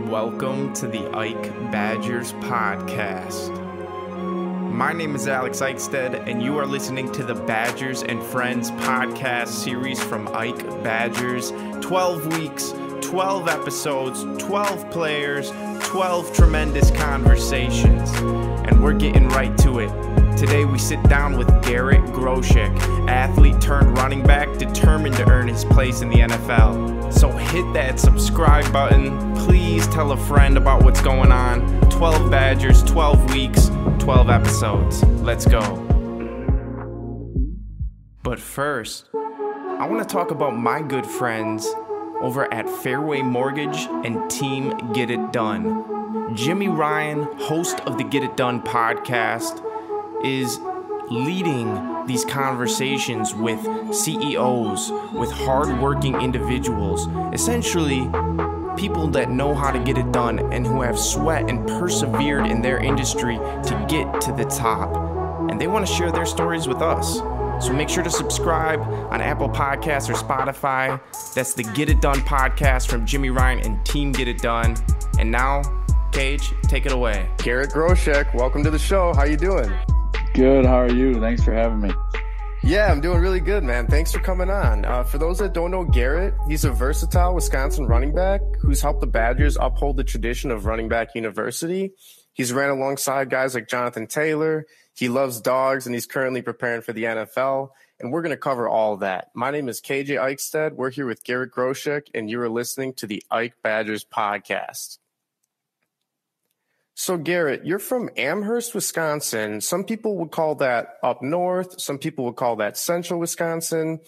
Welcome to the IKE Badgers Podcast. My name is Alex Eichstaedt, and you are listening to the Badgers and Friends podcast series from IKE Badgers. 12 weeks, 12 episodes, 12 players, 12 tremendous conversations. And we're getting right to it. Today we sit down with Garrett Groshek, athlete turned running back, determined to earn his place in the NFL. So hit that subscribe button. Please tell a friend about what's going on. 12 Badgers, 12 weeks, 12 episodes. Let's go. But first, I want to talk about my good friends over at Fairway Mortgage and Team Get It Done. Jimmy Ryan, host of the Get It Done podcast, is leading these conversations with CEOs, with hardworking individuals, essentially people that know how to get it done and who have sweat and persevered in their industry to get to the top. And they want to share their stories with us. So make sure to subscribe on Apple Podcasts or Spotify. That's the Get It Done podcast from Jimmy Ryan and Team Get It Done. And now, Cage, take it away. Garrett Groshek, welcome to the show. How you doing? Good. How are you? Thanks for having me. Yeah, I'm doing really good, man. Thanks for coming on. For those that don't know Garrett, he's a versatile Wisconsin running back who's helped the Badgers uphold the tradition of Runningback University. He's ran alongside guys like Jonathan Taylor. He loves dogs, and he's currently preparing for the NFL. And we're going to cover all of that. My name is KJ Eichstaedt. We're here with Garrett Groshek, and you are listening to the IKE Badgers Podcast. So, Garrett, you're from Amherst, Wisconsin. Some people would call that up north. Some people would call that central Wisconsin.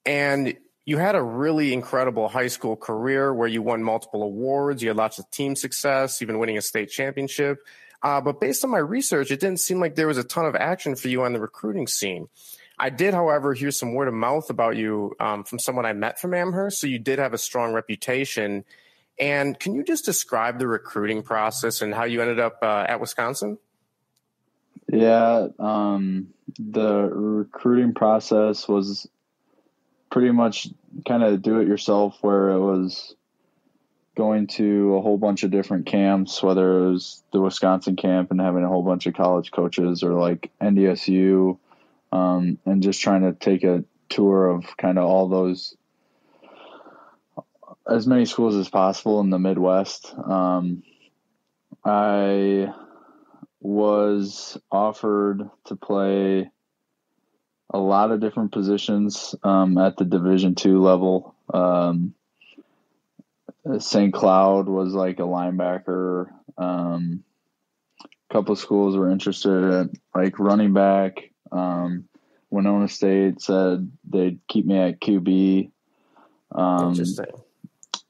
And you had a really incredible high school career where you won multiple awards. You had lots of team success, even winning a state championship. But based on my research, it didn't seem like there was a ton of action for you on the recruiting scene. I did, however, hear some word of mouth about you from someone I met from Amherst. So you did have a strong reputation. And can you just describe the recruiting process and how you ended up at Wisconsin? Yeah, the recruiting process was pretty much kind of do-it-yourself, where it was going to a whole bunch of different camps, whether it was the Wisconsin camp and having a whole bunch of college coaches, or like NDSU, and just trying to take a tour of kind of all those, as many schools as possible in the Midwest. I was offered to play a lot of different positions at the Division II level. St. Cloud was like a linebacker. A couple of schools were interested in like running back. Winona State said they'd keep me at QB. Interesting.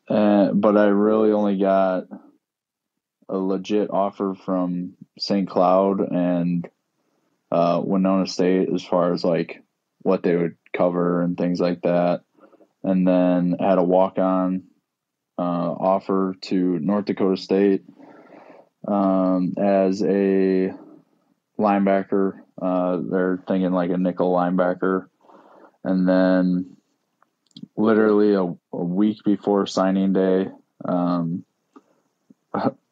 But I really only got a legit offer from St. Cloud and Winona State as far as like what they would cover and things like that. And then had a walk-on offer to North Dakota State as a linebacker. They're thinking like a nickel linebacker. And then literally a week before signing day,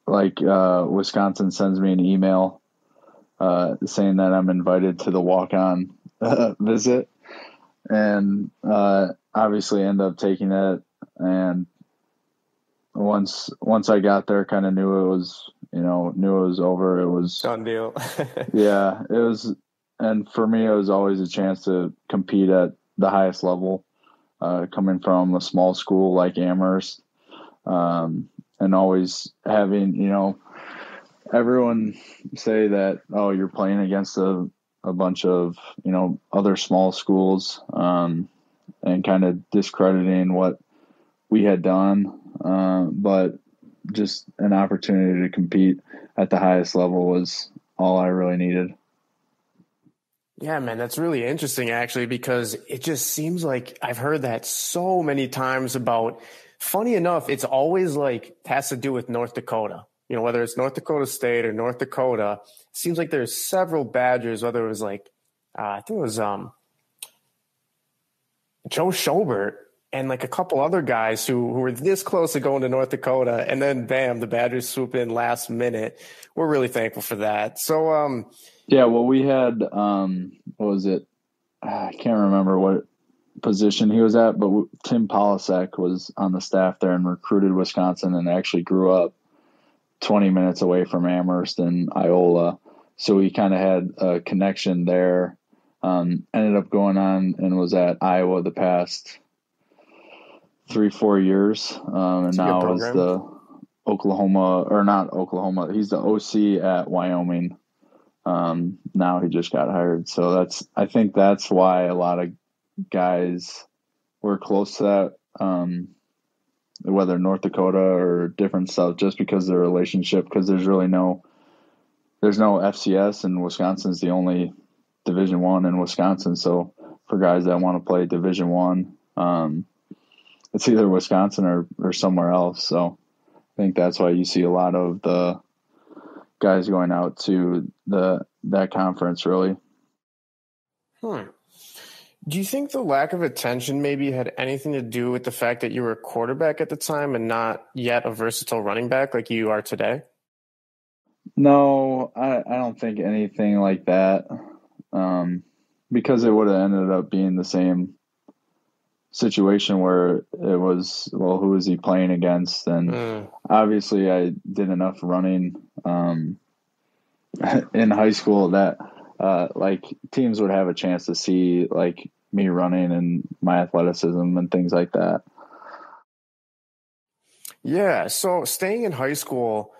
Wisconsin sends me an email saying that I'm invited to the walk-on visit, and obviously end up taking it. And once I got there, kind of knew it was over. It was done deal. Yeah, it was. And for me, it was always a chance to compete at the highest level. Coming from a small school like Amherst, and always having, everyone say that, oh, you're playing against a bunch of, other small schools, and kind of discrediting what we had done. But just an opportunity to compete at the highest level was all I really needed. Yeah, man, that's really interesting, actually, because it just seems like I've heard that so many times about, funny enough, it's always like has to do with North Dakota. Whether it's North Dakota State or North Dakota, it seems like there's several Badgers, whether it was like, I think it was Joe Schobert and like a couple other guys who were this close to going to North Dakota, and then bam, the Badgers swoop in last minute. We're really thankful for that. So, yeah, well, we had, what was it? I can't remember what position he was at, but Tim Polasek was on the staff there and recruited Wisconsin and actually grew up 20 minutes away from Amherst and Iola. So he kind of had a connection there. Ended up going on and was at Iowa the past 3-4 years. And now is the he's the OC at Wyoming. Now he just got hired. So I think that's why a lot of guys were close to that, whether North Dakota or different stuff, just because of the relationship, because there's no FCS, and Wisconsin's the only Division I in Wisconsin. So for guys that want to play Division I, it's either Wisconsin or somewhere else. So I think that's why you see a lot of the guys going out to that conference, really. Do you think the lack of attention maybe had anything to do with the fact that you were a quarterback at the time and not yet a versatile running back like you are today? No, I don't think anything like that, because it would have ended up being the same situation where it was, well, who is he playing against? And obviously I did enough running in high school that like teams would have a chance to see like me running and my athleticism and things like that. Yeah. So staying in high school,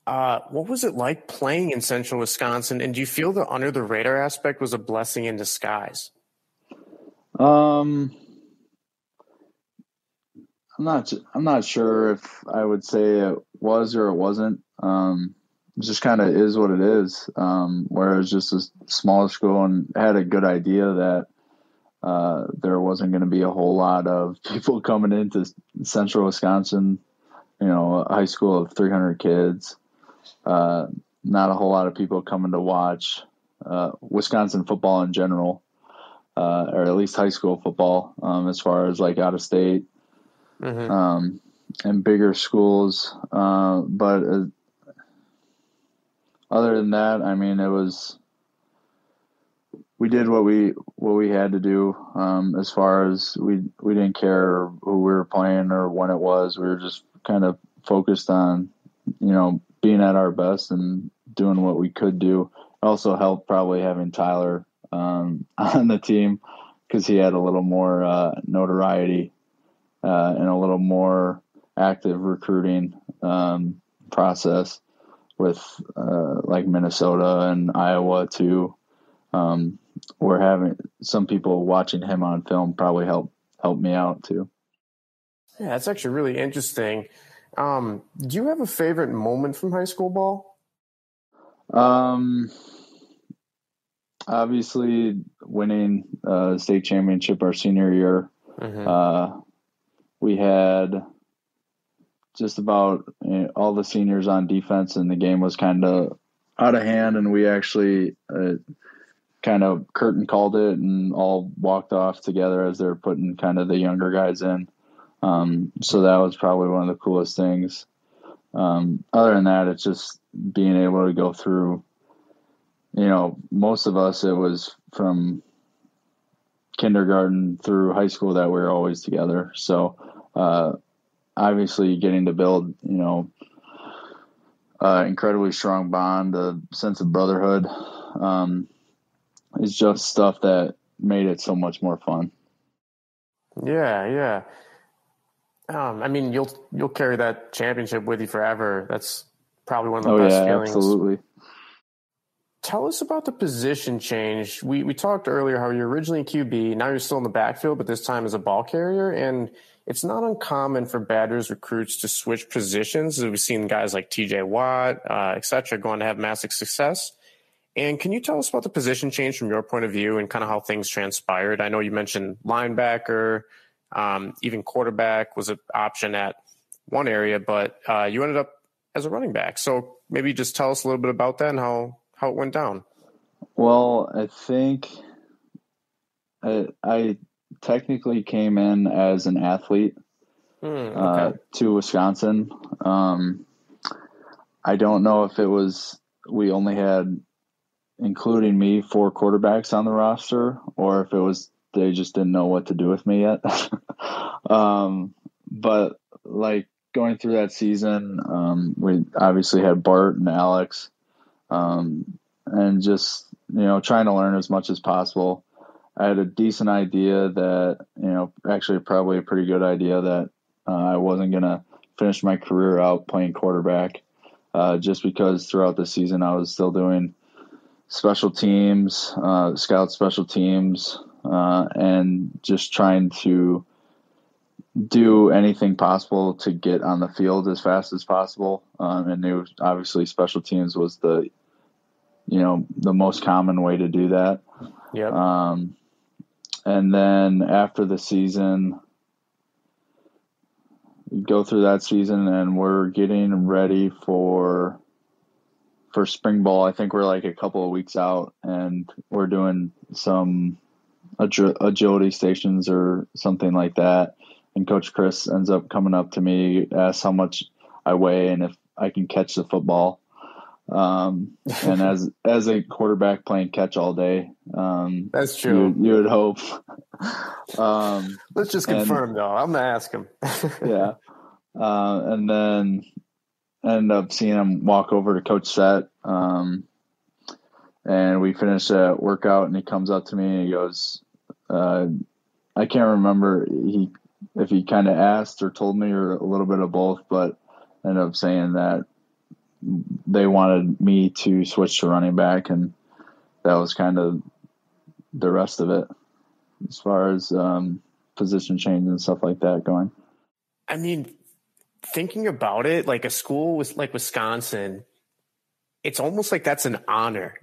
what was it like playing in Central Wisconsin? And do you feel the under the radar aspect was a blessing in disguise? I'm not sure if I would say it was or it wasn't. It just kind of is what it is. Where it was just a smaller school and had a good idea that there wasn't going to be a whole lot of people coming into Central Wisconsin, a high school of 300 kids. Not a whole lot of people coming to watch Wisconsin football in general, or at least high school football, as far as like out of state. And bigger schools. But other than that, I mean, we did what we had to do. As far as we didn't care who we were playing or when it was. We were just kind of focused on, being at our best and doing what we could do. It also helped probably having Tyler on the team, because he had a little more notoriety and a little more active recruiting process with like Minnesota and Iowa too. We're having some people watching him on film probably help me out too. Yeah, that's actually really interesting. Do you have a favorite moment from high school ball? Obviously winning state championship our senior year. We had just about all the seniors on defense, and the game was kind of out of hand, and we actually kind of curtain called it and all walked off together as they were putting kind of the younger guys in. So that was probably one of the coolest things. Other than that, it's just being able to go through, most of us, it was from kindergarten through high school that we were always together. So, obviously getting to build, incredibly strong bond, a sense of brotherhood, is just stuff that made it so much more fun. Yeah. I mean, you'll carry that championship with you forever. That's probably one of the best feelings. Absolutely. Tell us about the position change. We talked earlier how you're originally QB, now you're still in the backfield, but this time as a ball carrier. And it's not uncommon for Badgers recruits to switch positions. We've seen guys like TJ Watt, et cetera, going to have massive success. And can you tell us about the position change from your point of view and kind of how things transpired? I know you mentioned linebacker, even quarterback was an option at one area, but you ended up as a running back. So maybe just tell us a little bit about that and how it went down. Well, I think I technically came in as an athlete to Wisconsin. I don't know if it was we only had, including me, 4 quarterbacks on the roster, or if it was they just didn't know what to do with me yet. But like going through that season, we obviously had Bart and Alex, and just, trying to learn as much as possible. I had a decent idea that, actually probably a pretty good idea that I wasn't going to finish my career out playing quarterback, just because throughout the season I was still doing special teams, scout special teams, and just trying to do anything possible to get on the field as fast as possible. And knew obviously special teams was the most common way to do that. Yep. And then after the season, we go through that season and we're getting ready for spring ball. I think we're like a couple of weeks out, and we're doing some agility stations or something like that. And Coach Chris ends up coming up to me, asks how much I weigh and if I can catch the football. And as a quarterback playing catch all day, that's true. You would hope. Let's just confirm though. I'm gonna ask him. Yeah. And then ended up seeing him walk over to Coach Set. And we finished that workout, and he comes up to me and he goes, I can't remember if he kind of asked or told me, or a little bit of both, but ended up saying that they wanted me to switch to running back, and that was kind of the rest of it as far as position change and stuff like that going. I mean, thinking about it, like a school like Wisconsin, it's almost like that's an honor,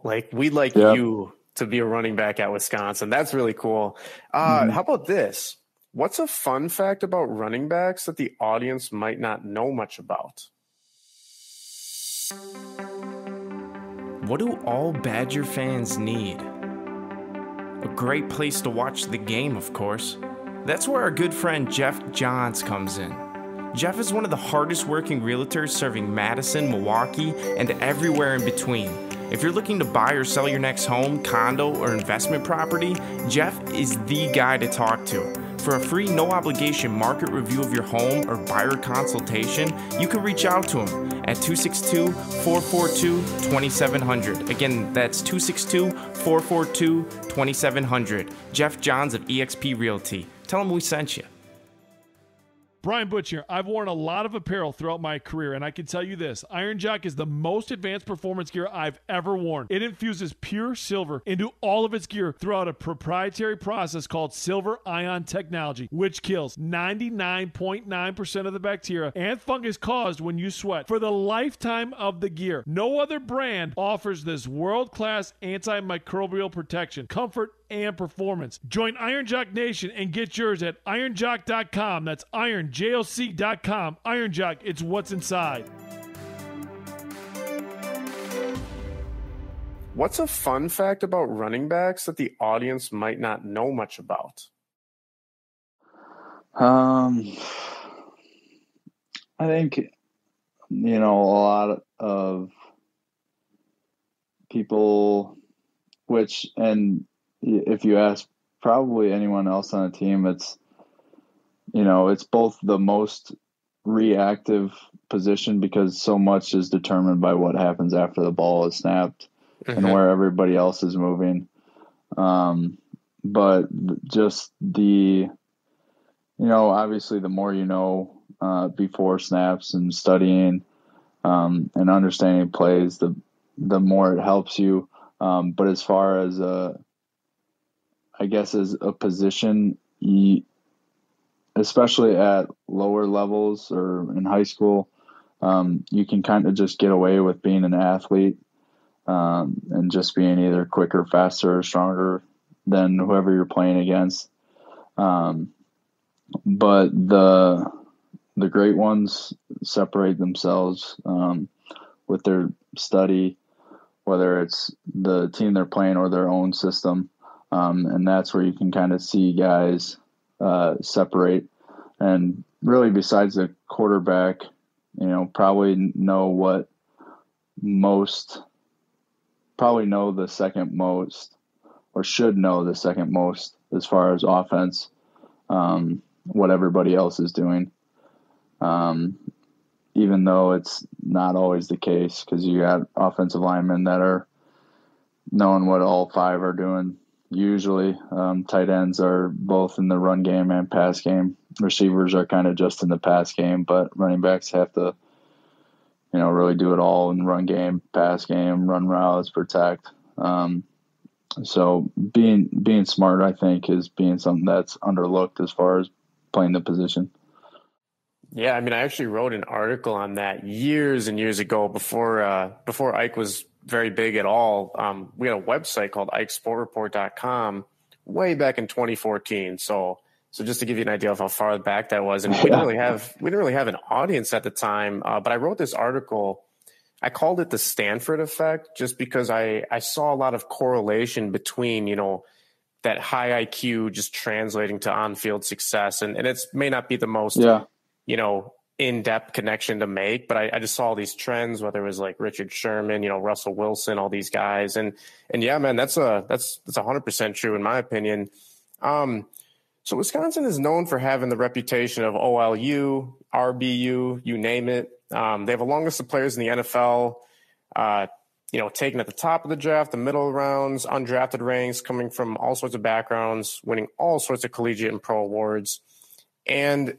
like we'd like you to be a running back at Wisconsin. That's really cool. How about this? What's a fun fact about running backs that the audience might not know much about? What do all Badger fans need? A great place to watch the game, of course. That's where our good friend Jeff Johns comes in. Jeff is one of the hardest working realtors serving Madison, Milwaukee, and everywhere in between. If you're looking to buy or sell your next home, condo, or investment property, Jeff is the guy to talk to. For a free, no-obligation market review of your home or buyer consultation, you can reach out to him at 262-442-2700. Again, that's 262-442-2700. Jeff Johns of eXp Realty. Tell him we sent you. Brian Butch here. I've worn a lot of apparel throughout my career, and I can tell you this. Iron Jock is the most advanced performance gear I've ever worn. It infuses pure silver into all of its gear throughout a proprietary process called silver ion technology, which kills 99.9% of the bacteria and fungus caused when you sweat for the lifetime of the gear. No other brand offers this world-class antimicrobial protection, comfort, and performance. Join Iron Jock Nation and get yours at ironjock.com. That's ironjoc.com. Iron Jock, it's what's inside. What's a fun fact about running backs that the audience might not know much about? I think, a lot of people, and if you ask probably anyone else on the team, it's both the most reactive position because so much is determined by what happens after the ball is snapped and where everybody else is moving. But just obviously the more before snaps and studying and understanding plays, the more it helps you. But as far as as a position, especially at lower levels or in high school, you can kind of just get away with being an athlete and just being either quicker, faster, or stronger than whoever you're playing against. But the great ones separate themselves with their study, whether it's the team they're playing or their own system. And that's where you can kind of see guys separate. And really, besides the quarterback, probably know the second most, or should know the second most as far as offense, what everybody else is doing. Even though it's not always the case, because you got offensive linemen that are knowing what all five are doing. Usually, tight ends are both in the run game and pass game. Receivers are kind of just in the pass game, but running backs have to, really do it all in run game, pass game, run routes, protect. So being smart, I think, is being something that's underlooked as far as playing the position. Yeah, I mean, I actually wrote an article on that years and years ago before Ike was very big at all. We had a website called IKESportreport.com way back in 2014. So just to give you an idea of how far back that was, and we didn't really have an audience at the time. But I wrote this article. I called it the Stanford effect, just because I saw a lot of correlation between, that high IQ just translating to on-field success. And it may not be the most, in-depth connection to make, but I just saw all these trends, whether it was like Richard Sherman, Russell Wilson, all these guys. And yeah, man, that's 100% true in my opinion. So Wisconsin is known for having the reputation of OLU, RBU, you name it. They have the longest of players in the NFL, taken at the top of the draft, the middle rounds, undrafted ranks, coming from all sorts of backgrounds, winning all sorts of collegiate and pro awards. And,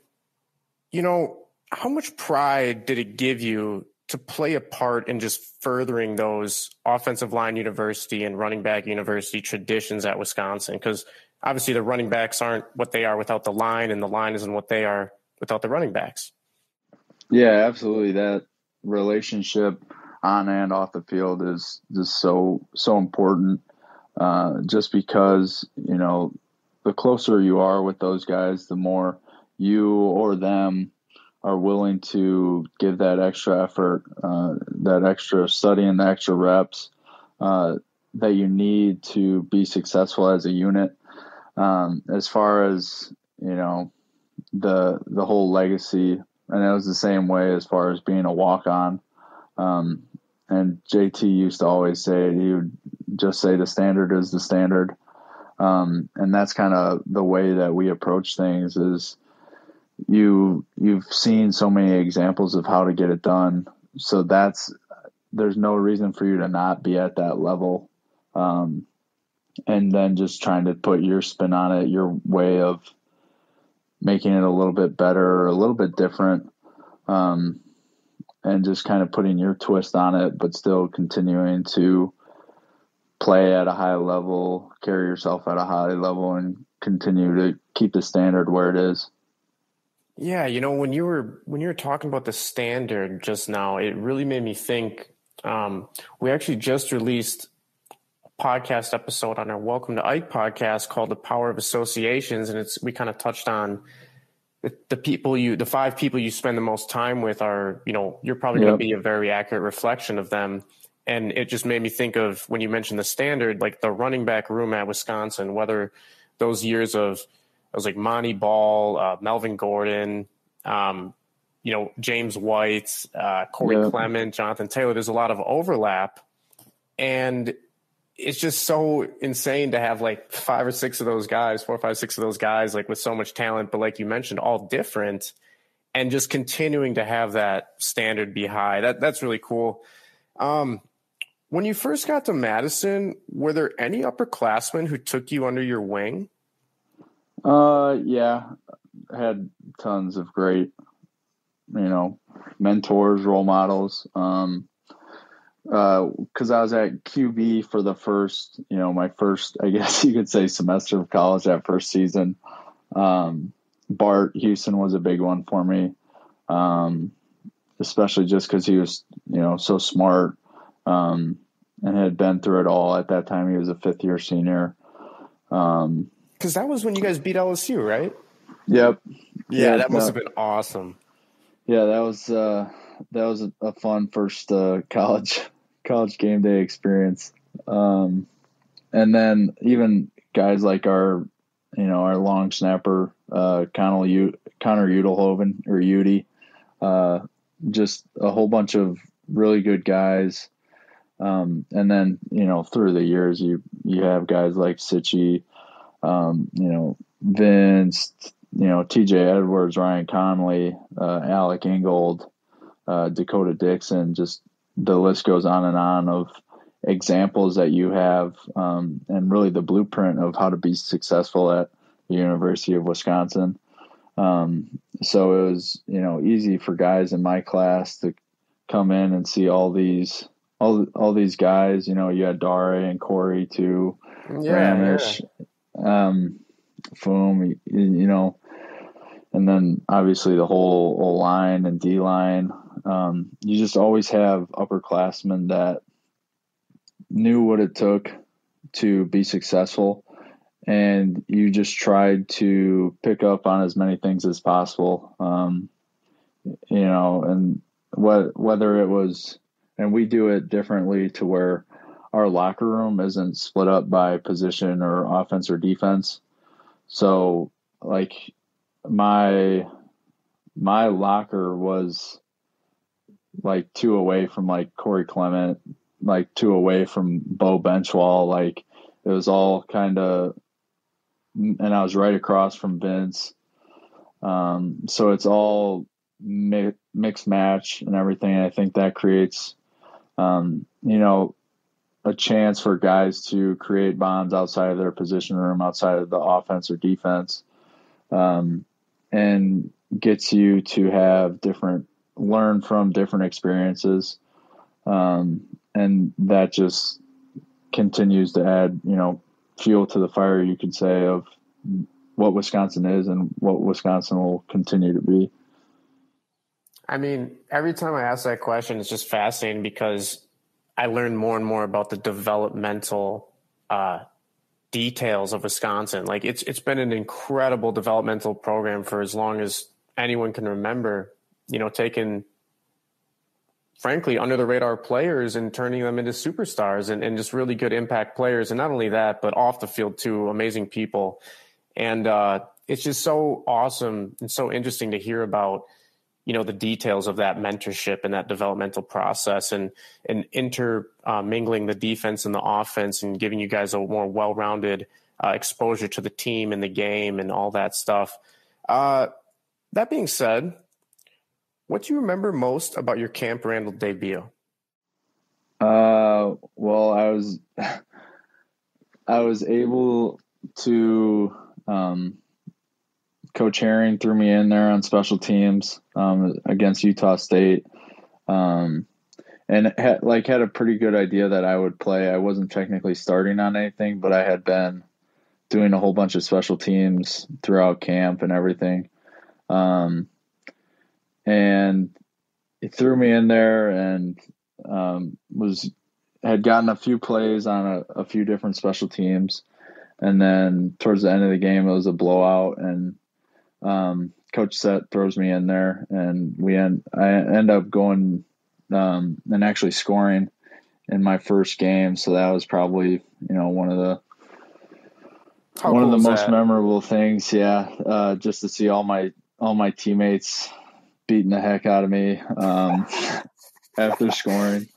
how much pride did it give you to play a part in just furthering those offensive line university and running back university traditions at Wisconsin? Because obviously the running backs aren't what they are without the line, and the line isn't what they are without the running backs. Yeah, absolutely. That relationship on and off the field is just so important. Just because, the closer you are with those guys, the more you or them are willing to give that extra effort, that extra study and the extra reps that you need to be successful as a unit. As far as, the whole legacy, and it was the same way as far as being a walk-on. And JT used to always say it. He would just say the standard is the standard. And that's kind of the way that we approach things is you've seen so many examples of how to get it done. So there's no reason for you to not be at that level. And then just trying to put your spin on it, your way of making it a little bit better, a little bit different, and just kind of putting your twist on it, but still continuing to play at a high level, carry yourself at a high level, and continue to keep the standard where it is. Yeah, when you were talking about the standard just now, it really made me think. We actually just released a podcast episode on our Welcome to Ike podcast called The Power of Associations, and we kind of touched on the 5 people you spend the most time with are, you're probably going to be a very accurate reflection of them. And it just made me think of when you mentioned the standard, like the running back room at Wisconsin, whether those years of, it was like Monty Ball, Melvin Gordon, James White, Corey Clement, Jonathan Taylor, there's a lot of overlap. And it's just so insane to have like 4 or 6 of those guys, like with so much talent, but like you mentioned, all different, and just continuing to have that standard be high. That's really cool. When you first got to Madison, were there any upperclassmen who took you under your wing? Yeah, I had tons of great, mentors, role models. Because I was at QB for the first, my first, I guess you could say, semester of college, that first season. Bart Houston was a big one for me, especially just because he was, so smart and had been through it all. At that time, he was a 5th-year senior. Because that was when you guys beat LSU, right? Yep. Yeah, that must have been awesome. Yeah, that was a fun first college game day experience. And then even guys like our long snapper, Connor Udelhoven or Udi, just a whole bunch of really good guys. And then, through the years, you have guys like Sitchy, Vince, TJ Edwards, Ryan Conley, Alec Ingold, Dakota Dixon, just the list goes on and on of examples that you have, and really the blueprint of how to be successful at the University of Wisconsin. So it was, easy for guys in my class to come in and see all these guys. You had Dare and Corey too, Ramish, Foom, and then obviously the whole O-line and D-line. You just always have upperclassmen that knew what it took to be successful, and you just tried to pick up on as many things as possible. And whether it was, and we do it differently to where our locker room isn't split up by position or offense or defense. So like my locker was like 2 away from like Corey Clement, like 2 away from Bo Benchwall. Like it was all kind of, and I was right across from Vince. So it's all mixed match and everything. And I think that creates, a chance for guys to create bonds outside of their position room, outside of the offense or defense, and gets you to have learn from different experiences. And that just continues to add, fuel to the fire, you could say, of what Wisconsin is and what Wisconsin will continue to be. I mean, every time I ask that question, it's just fascinating because I learn more and more about the developmental details of Wisconsin. Like it's been an incredible developmental program for as long as anyone can remember, taking frankly under the radar players and turning them into superstars and just really good impact players. And not only that, but off the field too, amazing people. And it's just so awesome and so interesting to hear about, the details of that mentorship and that developmental process and intermingling the defense and the offense and giving you guys a more well-rounded exposure to the team and the game and all that stuff. That being said, what do you remember most about your Camp Randall debut? Well, I was able to, Coach Herring threw me in there on special teams against Utah State, and had a pretty good idea that I would play. I wasn't technically starting on anything, but I had been doing a whole bunch of special teams throughout camp and everything. And he threw me in there and had gotten a few plays on a few different special teams. And then towards the end of the game, it was a blowout, and Coach Sett throws me in there, and I end up going and actually scoring in my first game. So that was probably one of the most memorable things. Yeah, just to see all my teammates beating the heck out of me after scoring.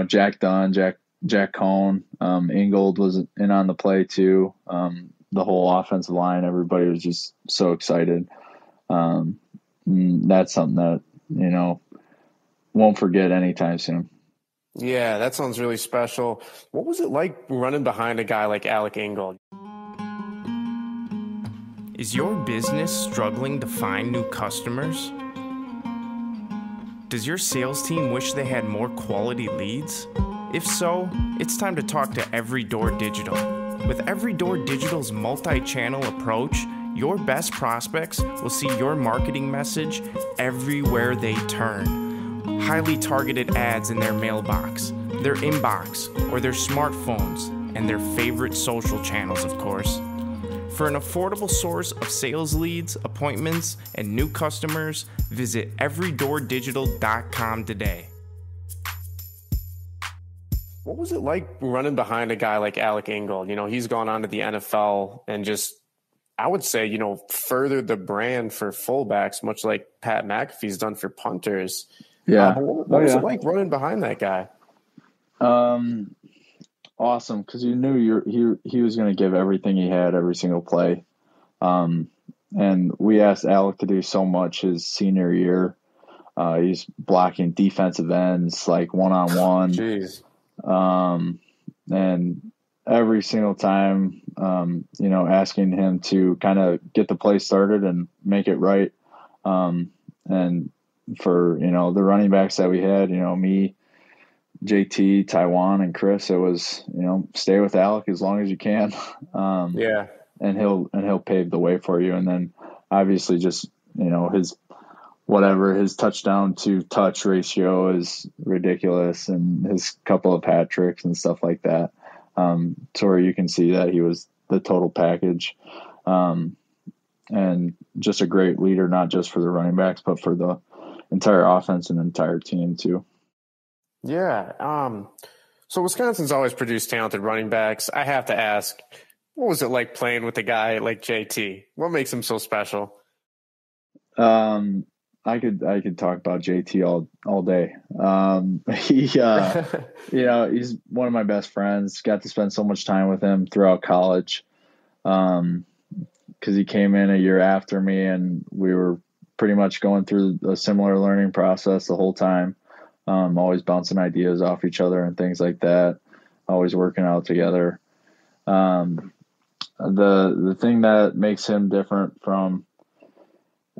Jack Dunn, Jack Cohn, Ingold was in on the play too. The whole offensive line, everybody was just so excited. That's something that, won't forget anytime soon. Yeah, that sounds really special. What was it like running behind a guy like Alec Ingold? Is your business struggling to find new customers? Does your sales team wish they had more quality leads? If so, it's time to talk to Every Door Digital. With Every Door Digital's multi-channel approach, your best prospects will see your marketing message everywhere they turn. Highly targeted ads in their mailbox, their inbox, or their smartphones, and their favorite social channels, of course. For an affordable source of sales leads, appointments, and new customers, visit everydoordigital.com today. What was it like running behind a guy like Alec Ingold? You know, he's gone on to the NFL and just, I would say, you know, furthered the brand for fullbacks, much like Pat McAfee's done for punters. Yeah. What was it like running behind that guy? Awesome, because you knew he was going to give everything he had every single play. And we asked Alec to do so much his senior year. He's blocking defensive ends like one-on-one. Jeez. And every single time, you know, asking him to kind of get the play started and make it right. And for, you know, the running backs that we had, you know, me, JT, Taiwan, and Chris, it was, you know, stay with Alec as long as you can. Yeah. And he'll pave the way for you. And then obviously just, you know, his touchdown to touch ratio is ridiculous, and his couple of hat tricks and stuff like that. To where you can see that he was the total package. And just a great leader, not just for the running backs, but for the entire offense and entire team too. Yeah. So Wisconsin's always produced talented running backs. I have to ask, what was it like playing with a guy like JT? What makes him so special? I could talk about JT all day. He, you know, he's one of my best friends. Got to spend so much time with him throughout college. Because he came in a year after me, and we were pretty much going through a similar learning process the whole time. Always bouncing ideas off each other and things like that. Always working out together. The thing that makes him different from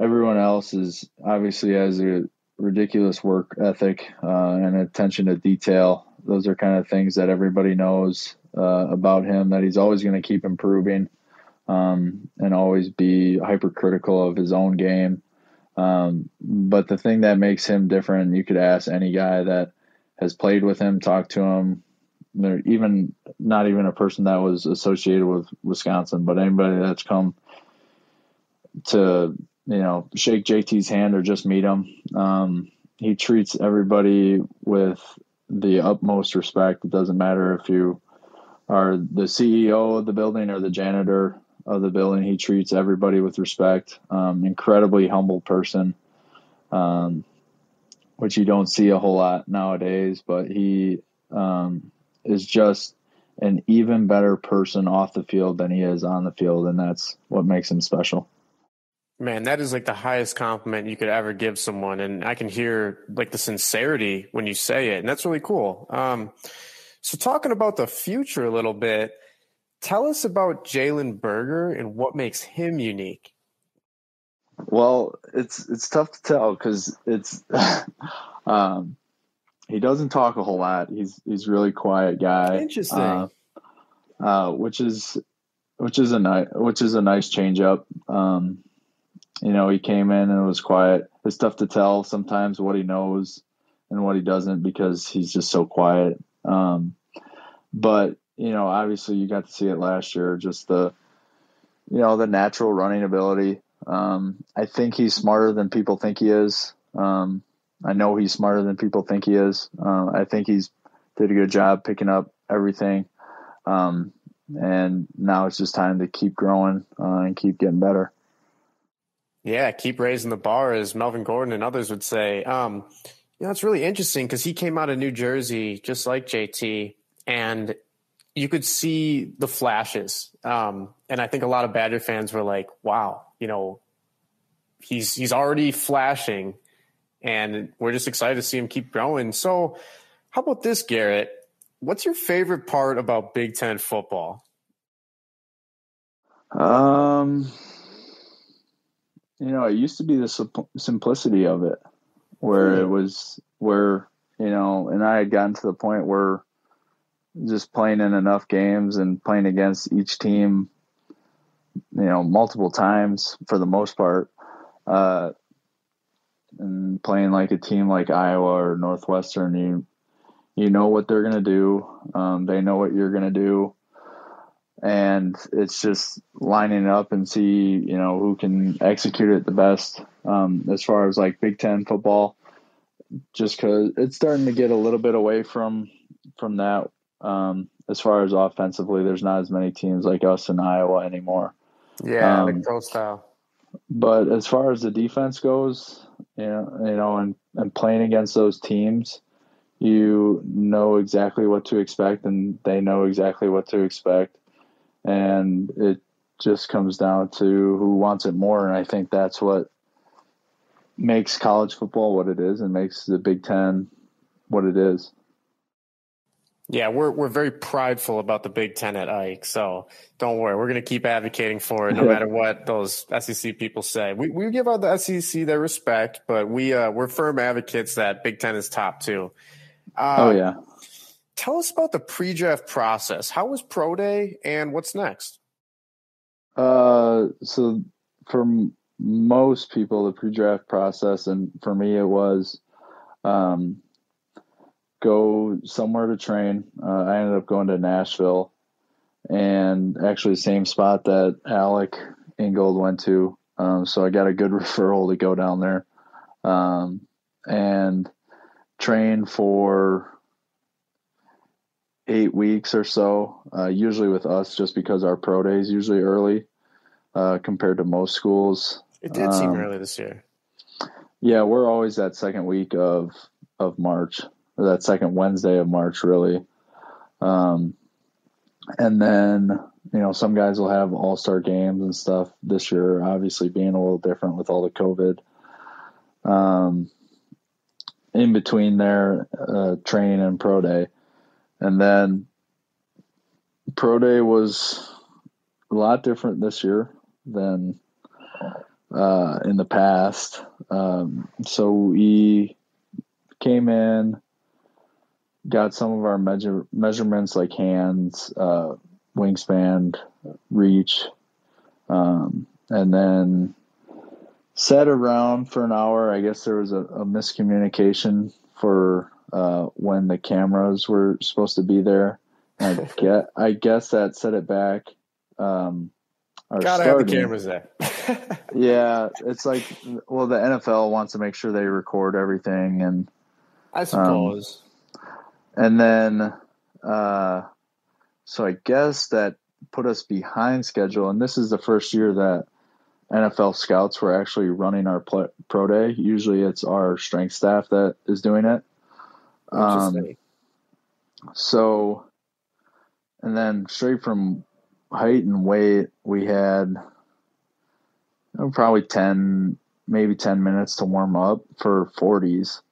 everyone else is obviously has a ridiculous work ethic and attention to detail. Those are kind of things that everybody knows about him, that he's always going to keep improving and always be hypercritical of his own game. But the thing that makes him different, you could ask any guy that has played with him, talked to him, not even a person that was associated with Wisconsin, but anybody that's come to, you know, shake JT's hand or just meet him. He treats everybody with the utmost respect. It doesn't matter if you are the CEO of the building or the janitor of the building. He treats everybody with respect. Incredibly humble person, which you don't see a whole lot nowadays, but he is just an even better person off the field than he is on the field, and that's what makes him special. Man, that is like the highest compliment you could ever give someone. And I can hear like the sincerity when you say it. And that's really cool. So talking about the future a little bit, tell us about Jalen Berger and what makes him unique. Well, it's tough to tell because it's he doesn't talk a whole lot. He's a really quiet guy. Interesting. Which is a nice change up. You know, he came in and it was quiet. It's tough to tell sometimes what he knows and what he doesn't because he's just so quiet. But, you know, obviously you got to see it last year, just the natural running ability. I think he's smarter than people think he is. I know he's smarter than people think he is. I think he's did a good job picking up everything. And now it's just time to keep growing and keep getting better. Yeah, keep raising the bar, as Melvin Gordon and others would say. You know, it's really interesting because he came out of New Jersey just like JT, and you could see the flashes. And I think a lot of Badger fans were like, wow, you know, he's already flashing, and we're just excited to see him keep growing. So how about this, Garrett? What's your favorite part about Big Ten football? You know, it used to be the simplicity of it, where it was where, you know, and I had gotten to the point where just playing in enough games and playing against each team, you know, multiple times for the most part, and playing like a team like Iowa or Northwestern, you know what they're going to do. They know what you're going to do. And it's just lining up and see, you know, who can execute it the best. As far as like Big Ten football, just because it's starting to get a little bit away from from that, as far as offensively, there's not as many teams like us in Iowa anymore. Yeah, the pro style. But as far as the defense goes, and playing against those teams, you know exactly what to expect, and they know exactly what to expect. And it just comes down to who wants it more. And I think that's what makes college football what it is and makes the Big Ten what it is. Yeah, we're very prideful about the Big Ten at Ike, so don't worry. We're going to keep advocating for it no matter what those SEC people say. We give out the SEC their respect, but we're firm advocates that Big Ten is top too. Yeah. Tell us about the pre-draft process. How was Pro Day and what's next? So for most people, the pre-draft process, and for me it was go somewhere to train. I ended up going to Nashville, and actually the same spot that Alec Ingold went to. So I got a good referral to go down there and train for 8 weeks or so, usually with us, just because our pro day is usually early compared to most schools. It did seem early this year. Yeah, we're always that second week of March, or that second Wednesday of March, really. And then, some guys will have all-star games and stuff this year, obviously being a little different with all the COVID. In between their training and pro day. And then pro day was a lot different this year than in the past. So we came in, got some of our measurements like hands, wingspan, reach, and then sat around for an hour. I guess there was a miscommunication for when the cameras were supposed to be there. I guess that set it back. Gotta have the cameras there. Yeah, it's like, well, the NFL wants to make sure they record everything, and I suppose. And then, so I guess that put us behind schedule, and this is the first year that NFL scouts were actually running our pro day. Usually it's our strength staff that is doing it. So, and then straight from height and weight, we had probably 10 minutes to warm up for 40s.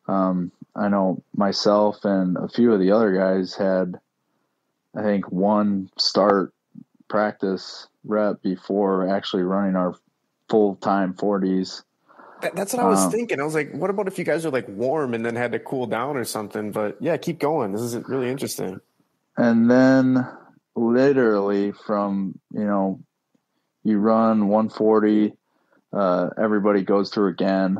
I know myself and a few of the other guys had, I think, one start practice rep before actually running our full-time 40s. That's what I was thinking. I was like, what about if you guys are like warm and then had to cool down or something? But yeah, keep going. This is really interesting. And then literally from, you run 140, everybody goes through again.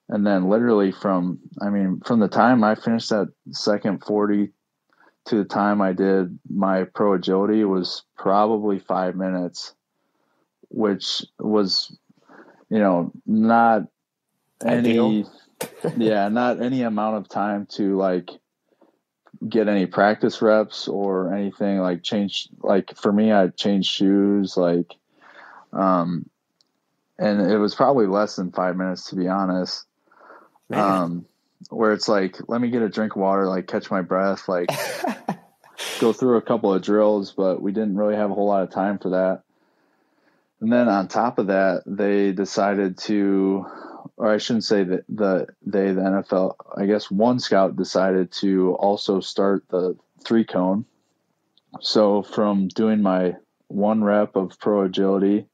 And then literally from the time I finished that second 40 to the time I did my pro agility was probably 5 minutes, which was, not any, not any amount of time to like get any practice reps or anything, like change, like for me, I changed shoes, like, and it was probably less than 5 minutes, to be honest. Where it's like, let me get a drink of water, like catch my breath, like go through a couple of drills, but we didn't really have a whole lot of time for that. And then on top of that, they decided to, or I shouldn't say that the NFL, I guess one scout decided to also start the 3-cone. So from doing my 1 rep of pro agility,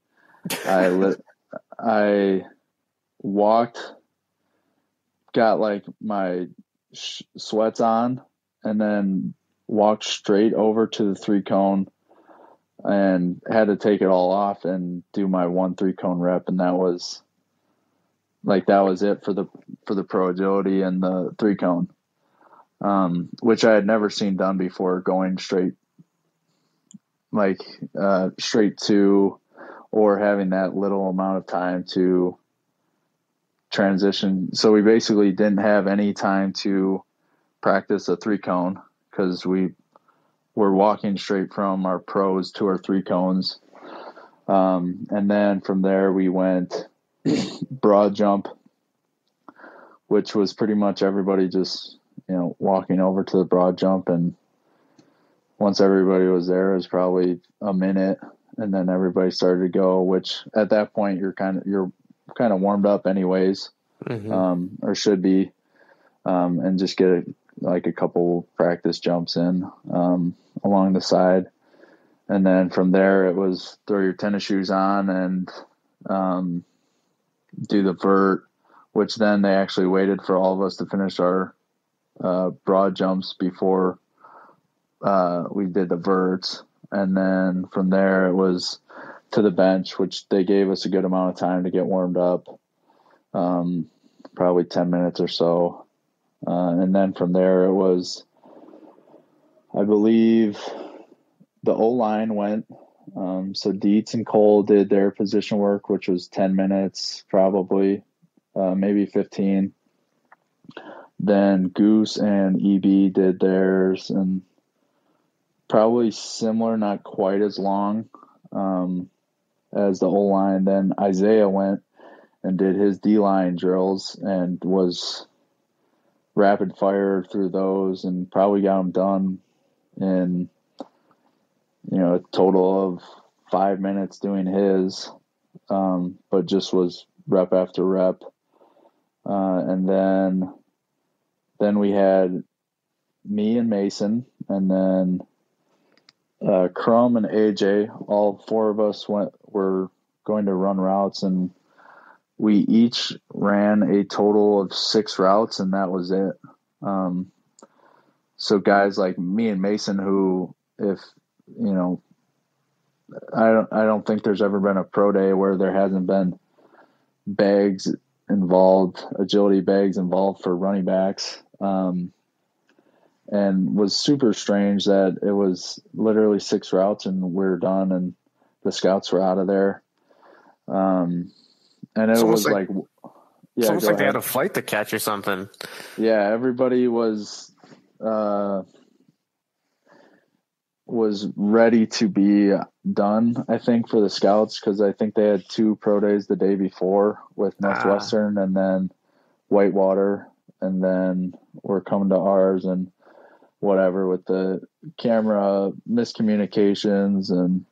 I walked, got like my sweats on, and then walked straight over to the 3-cone and had to take it all off and do my 1 3-cone rep. And that was it for the pro agility and the 3-cone, which I had never seen done before, going straight to, or having that little amount of time to transition. So we basically didn't have any time to practice a 3-cone because we were walking straight from our pros to our 3 cones. And then from there we went broad jump, which was pretty much everybody just, walking over to the broad jump. And once everybody was there, it was probably a minute, and then everybody started to go, which at that point you're kind of warmed up anyways, or should be, and just get a couple practice jumps in along the side. And then from there, it was throw your tennis shoes on and do the vert, which then they actually waited for all of us to finish our broad jumps before we did the verts. And then from there, it was to the bench, which they gave us a good amount of time to get warmed up, probably 10 minutes or so. And then from there, it was, I believe, the O-line went. So Dietz and Cole did their position work, which was 10 minutes, probably, maybe 15. Then Goose and EB did theirs, and probably similar, not quite as long as the O-line. Then Isaiah went and did his D-line drills and was rapid fire through those, and probably got them done in a total of 5 minutes doing his, but just was rep after rep. And then we had me and Mason, and then Crum and AJ. All 4 of us were going to run routes, and we each ran a total of 6 routes, and that was it. So guys like me and Mason, who, if I don't think there's ever been a pro day where there hasn't been bags involved, agility bags involved for running backs. And was super strange that it was literally 6 routes and we're done and the scouts were out of there. And it was like it's almost like they had a flight to catch or something. Yeah, everybody was ready to be done, I think, for the scouts, because I think they had 2 pro days the day before with Northwestern and then Whitewater, and then we're coming to ours, and whatever with the camera miscommunications and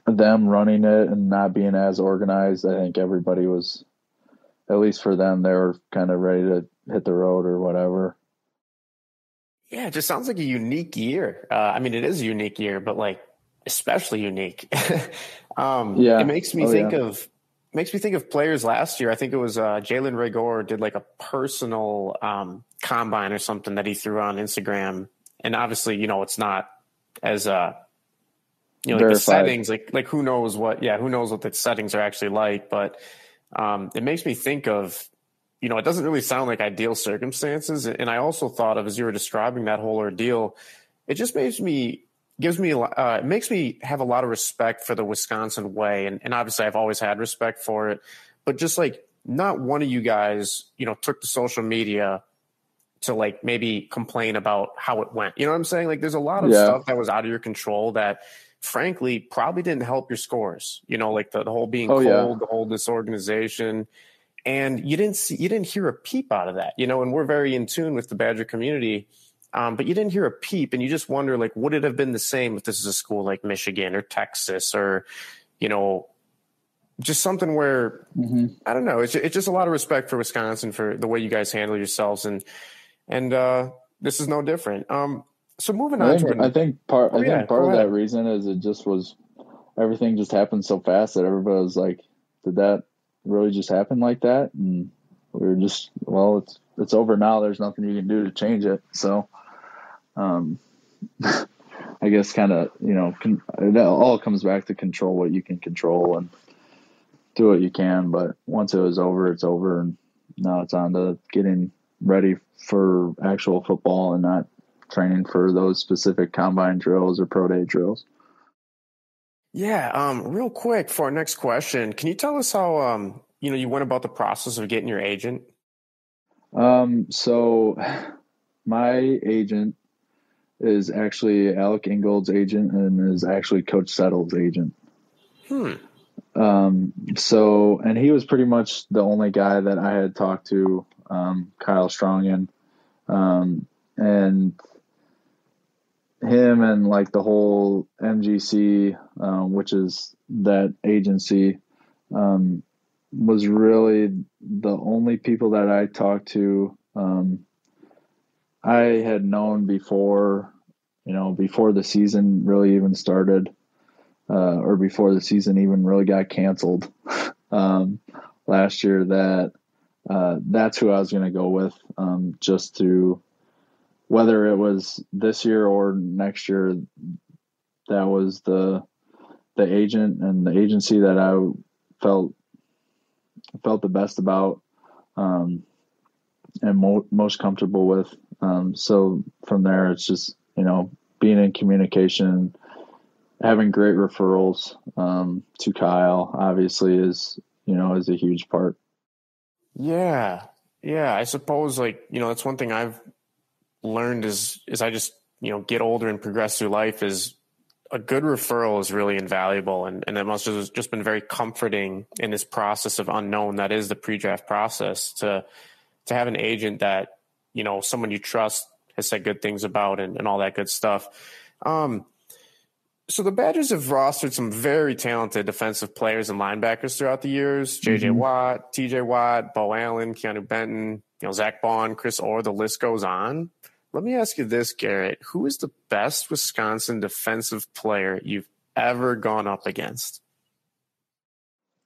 them running it and not being as organized. I think everybody was, at least for them, they were kind of ready to hit the road or whatever. Yeah, it just sounds like a unique year. It is a unique year, but especially unique. It makes me think of players last year. I think it was Jalen Reagor did a personal combine or something that he threw on Instagram, and obviously, it's not as the settings, who knows what the settings are actually like, but it makes me think of, it doesn't really sound like ideal circumstances. And I also thought of, as you were describing that whole ordeal, it just makes me have a lot of respect for the Wisconsin way. And obviously I've always had respect for it, but just not one of you guys, took to social media to maybe complain about how it went. You know what I'm saying? There's a lot of stuff that was out of your control that frankly probably didn't help your scores, the whole being cold, the whole disorganization. And you didn't hear a peep out of that, and we're very in tune with the Badger community. But you didn't hear a peep, and you just wonder, would it have been the same if this is a school like Michigan or Texas or, just something where, I don't know. It's just a lot of respect for Wisconsin for the way you guys handle yourselves. And this is no different. So moving on. I think part of that reason is it just was, everything just happened so fast that everybody was like, did that really just happen like that? And we were just, it's over now. There's nothing you can do to change it. So, I guess kind of, it all comes back to control what you can control and do what you can. But once it was over, it's over. And now it's on to getting ready for actual football and not training for those specific combine drills or pro day drills. Yeah. Real quick for our next question, can you tell us how, you went about the process of getting your agent? So my agent is actually Alec Ingold's agent and is actually Coach Settle's agent. So, and he was pretty much the only guy that I had talked to, Kyle Strongen, and him and like the whole MGC, which is that agency, was really the only people that I talked to. I had known before the season really even started, or before the season even really got canceled last year, that that's who I was going to go with, just to, whether it was this year or next year, that was the agent and the agency that I felt the best about, and most comfortable with. So from there, it's just, being in communication, having great referrals to Kyle, obviously, is a huge part. Yeah. I suppose that's one thing I've learned is I just, get older and progress through life, is a good referral is really invaluable. And it must have just been very comforting in this process of unknown that is the pre-draft process to have an agent that, someone you trust has said good things about and all that good stuff. So the Badgers have rostered some very talented defensive players and linebackers throughout the years. JJ Watt, TJ Watt, Bo Allen, Keanu Benton, Zach Bond, Chris Orr, the list goes on. Let me ask you this, Garrett. Who is the best Wisconsin defensive player you've ever gone up against?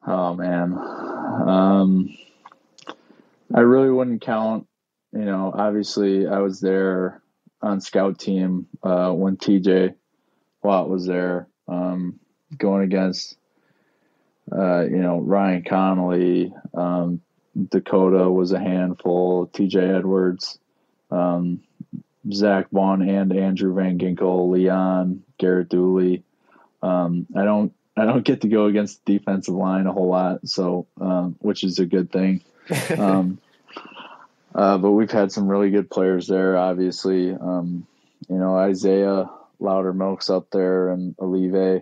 Oh, man. I really wouldn't count. Obviously I was there on scout team when TJ Watt was there, going against, Ryan Connolly, Dakota was a handful, TJ Edwards, Zach Bond and Andrew Van Ginkel, Leon, Garrett Dooley. I don't get to go against the defensive line a whole lot, so which is a good thing. But we've had some really good players there, obviously. Isaiah Loudermilk's up there and Olive.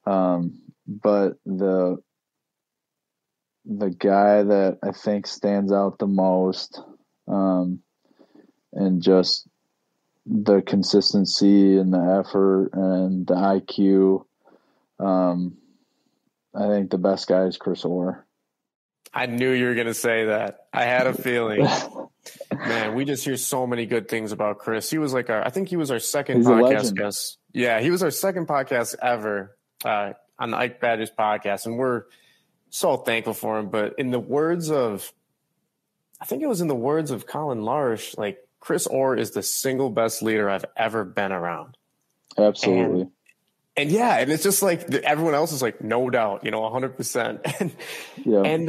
But the guy that I think stands out the most, and just the consistency and the effort and the IQ, I think the best guy is Chris Orr. I knew you were going to say that. I had a feling. Man, we just hear so many good things about Chris. He was I think he was our second podcast guest. Yeah, he was our second podcast ever on the IKE Badgers Podcast, and we're so thankful for him. But in the words of, I think it was in the words of Colin Larsh, Chris Orr is the single best leader I've ever been around. Absolutely. And it's just everyone else is no doubt, 100%. And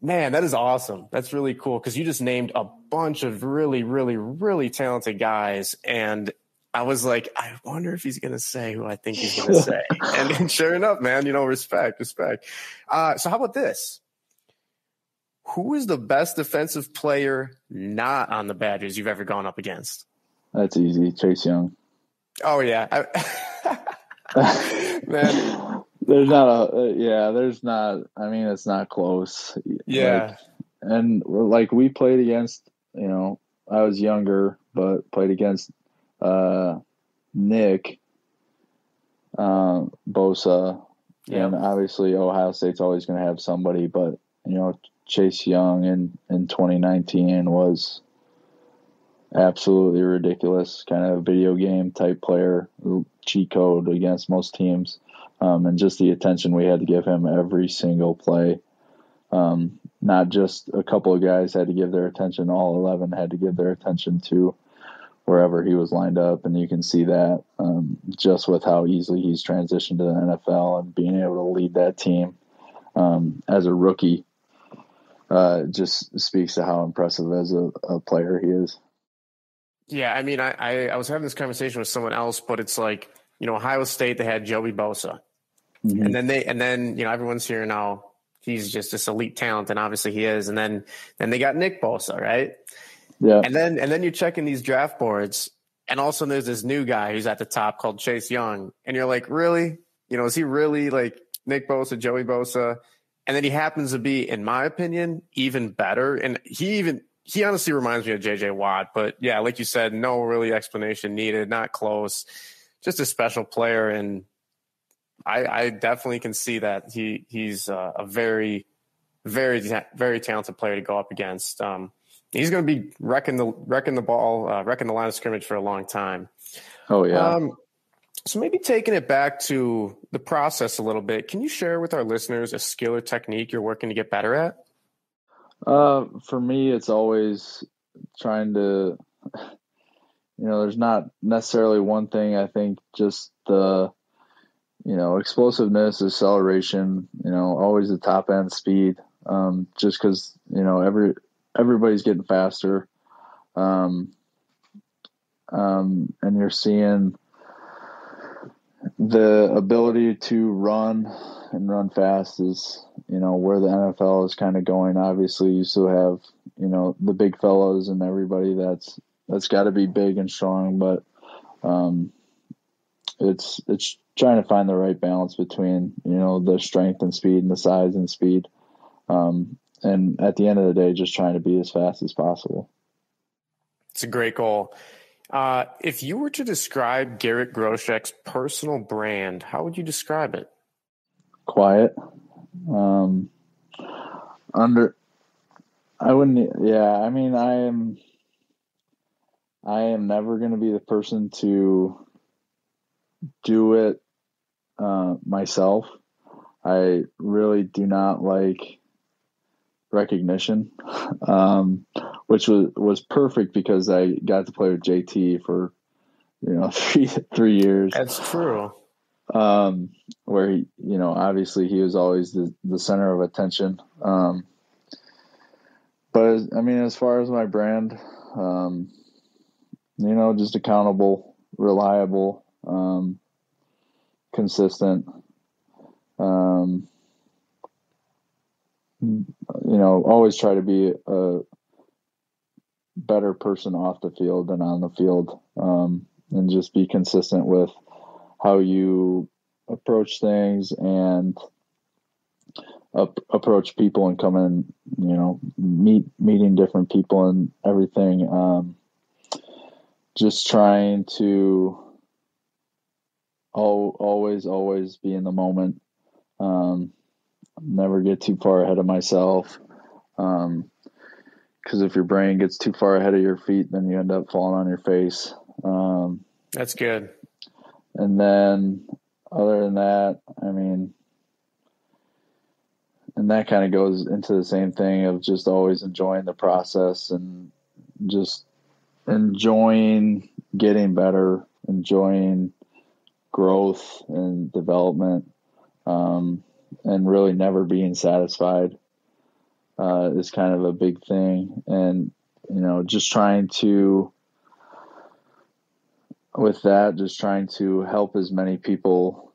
man, that is awesome. That's really cool, because you just named a bunch of really, really, really talented guys. And I was I wonder if he's going to say who I think he's going to say. And sure enough, man, respect. So how about this? Who is the best defensive player not on the Badgers you've ever gone up against? That's easy. Chase Young. Oh, yeah. Man, it's not close. Yeah. We played against, I was younger, but played against Nick Bosa. Yeah. And obviously Ohio State's always going to have somebody, but, Chase Young in 2019 was absolutely ridiculous, kind of video game type player, cheat code against most teams, and just the attention we had to give him every single play. Not just a couple of guys had to give their attention, all 11 had to give their attention to wherever he was lined up, and you can see that just with how easily he's transitioned to the NFL and being able to lead that team as a rookie. Just speaks to how impressive as a player he is. Yeah, I mean, I was having this conversation with someone else, but it's Ohio State, they had Joey Bosa. Mm-hmm. And then everyone's here now, he's just this elite talent, and obviously he is. And then they got Nick Bosa, right? Yeah. And then you're checking these draft boards, and all of a sudden there's this new guy who's at the top called Chase Young. And you're like, really? Is he really like Nick Bosa, Joey Bosa? And then he happens to be, in my opinion, even better. And he honestly reminds me of JJ Watt. But yeah, like you said, no really explanation needed, not close, just a special player. And I definitely can see that he's a very, very, very talented player to go up against. He's going to be wrecking the line of scrimmage for a long time. Oh yeah. So maybe taking it back to the process a little bit, can you share with our listeners a skill or technique you're working to get better at? For me, it's always trying to, there's not necessarily one thing. I think just the, explosiveness, acceleration, always the top end speed, just because, everybody's getting faster. And you're seeing the ability to run and run fast is, where the NFL is kind of going. Obviously, you still have, the big fellows and everybody that's got to be big and strong, but it's trying to find the right balance between, the strength and speed and the size and speed. And at the end of the day, just trying to be as fast as possible. It's a great goal. If you were to describe Garrett Groshek's personal brand, how would you describe it? Quiet. I am never going to be the person to do it myself. I really do not like recognition, which was perfect because I got to play with JT for 3 years. That's true. Where he, obviously he was always the center of attention. But as far as my brand, just accountable, reliable, consistent, always try to be a better person off the field than on the field, and just be consistent with how you approach things and approach people and come in, meeting different people and everything. Just trying to always be in the moment. Never get too far ahead of myself. Because if your brain gets too far ahead of your feet, then you end up falling on your face. That's good. And then other than that, and that kind of goes into the same thing of just always enjoying the process and just enjoying getting better, enjoying growth and development, and really never being satisfied is kind of a big thing. And, just trying to help as many people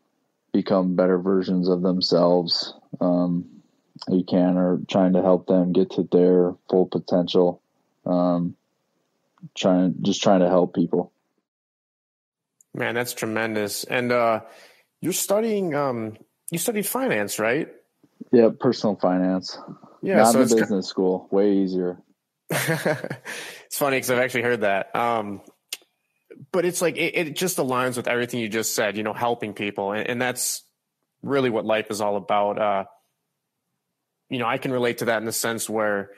become better versions of themselves you can, or trying to help them get to their full potential. Trying to help people. Man, that's tremendous. And you're studying, you studied finance, right? Yeah, personal finance. Yeah, not so in the business school. Way easier. It's funny because I've actually heard that. But it's like it just aligns with everything you just said. Helping people, and that's really what life is all about. I can relate to that in the sense where